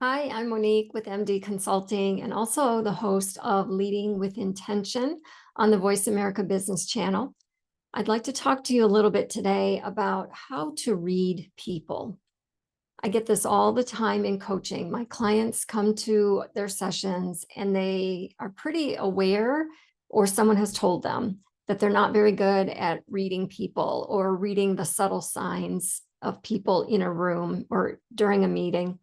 Hi, I'm Monique with MD Consulting and also the host of Leading with Intention on the Voice America Business Channel. I'd like to talk to you a little bit today about how to read people. I get this all the time in coaching. My clients come to their sessions and they are pretty aware, or someone has told them that they're not very good at reading people or reading the subtle signs of people in a room or during a meeting.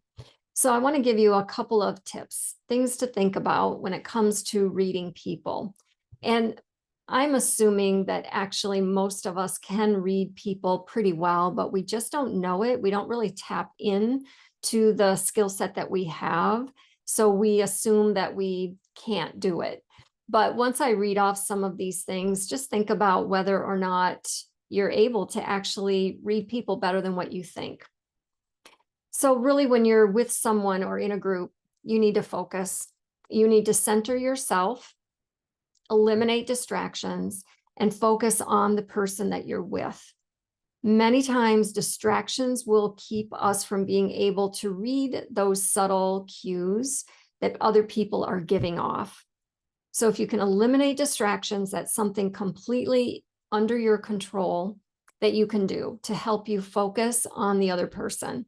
So I want to give you a couple of tips, things to think about when it comes to reading people. And I'm assuming that actually most of us can read people pretty well, but we just don't know it. We don't really tap in to the skill set that we have. So we assume that we can't do it. But once I read off some of these things, just think about whether or not you're able to actually read people better than what you think. So really, when you're with someone or in a group, you need to focus. You need to center yourself, eliminate distractions, and focus on the person that you're with. Many times, distractions will keep us from being able to read those subtle cues that other people are giving off. So if you can eliminate distractions, that's something completely under your control that you can do to help you focus on the other person.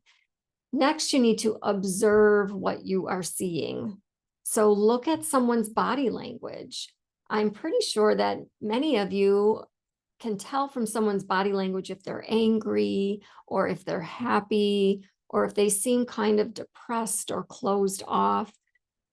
Next, you need to observe what you are seeing. So look at someone's body language. I'm pretty sure that many of you can tell from someone's body language if they're angry or if they're happy or if they seem kind of depressed or closed off.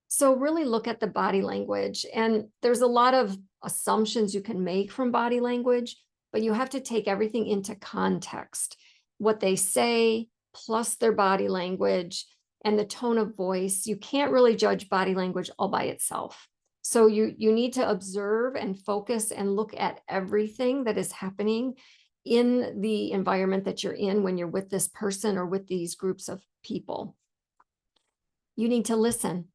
So really look at the body language. And there's a lot of assumptions you can make from body language, but you have to take everything into context. What they say, plus their body language and the tone of voice. You can't really judge body language all by itself. So you need to observe and focus and look at everything that is happening in the environment that you're in when you're with this person or with these groups of people. You need to listen.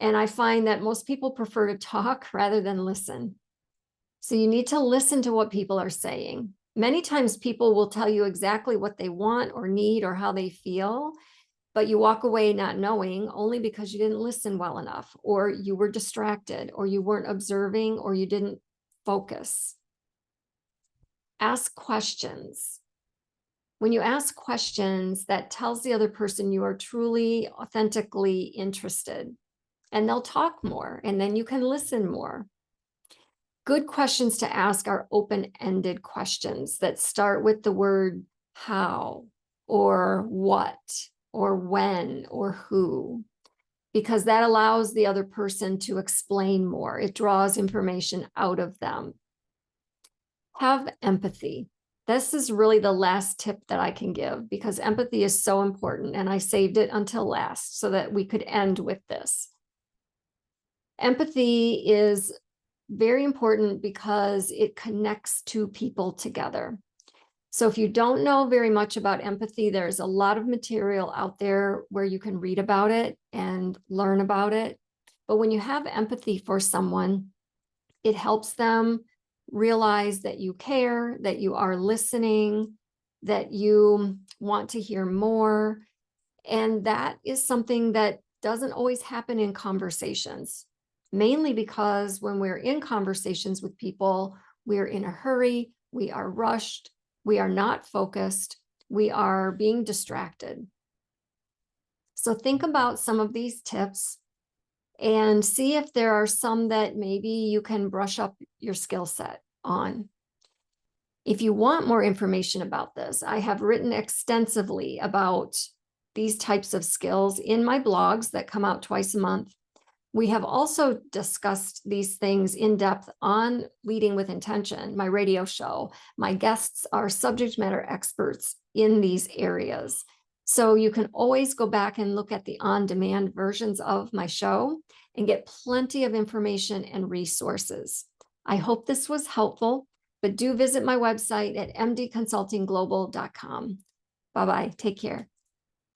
And I find that most people prefer to talk rather than listen. So you need to listen to what people are saying. Many times people will tell you exactly what they want or need or how they feel, but you walk away not knowing only because you didn't listen well enough, or you were distracted, or you weren't observing, or you didn't focus. Ask questions. When you ask questions, that tells the other person you are truly, authentically interested, and they'll talk more, and then you can listen more. Good questions to ask are open-ended questions that start with the word how or what or when or who, because that allows the other person to explain more. It draws information out of them. Have empathy. This is really the last tip that I can give because empathy is so important, and I saved it until last so that we could end with this. Empathy is very important because it connects two people together. So if you don't know very much about empathy, there's a lot of material out there where you can read about it and learn about it. But when you have empathy for someone, it helps them realize that you care, that you are listening, that you want to hear more. And that is something that doesn't always happen in conversations, mainly because when we're in conversations with people, we're in a hurry, we are rushed, we are not focused, we are being distracted. So think about some of these tips and see if there are some that maybe you can brush up your skill set on. If you want more information about this, I have written extensively about these types of skills in my blogs that come out twice a month. We have also discussed these things in depth on Leading with Intention, my radio show. My guests are subject matter experts in these areas. So you can always go back and look at the on-demand versions of my show and get plenty of information and resources. I hope this was helpful, but do visit my website at mdconsultingglobal.com. Bye-bye. Take care.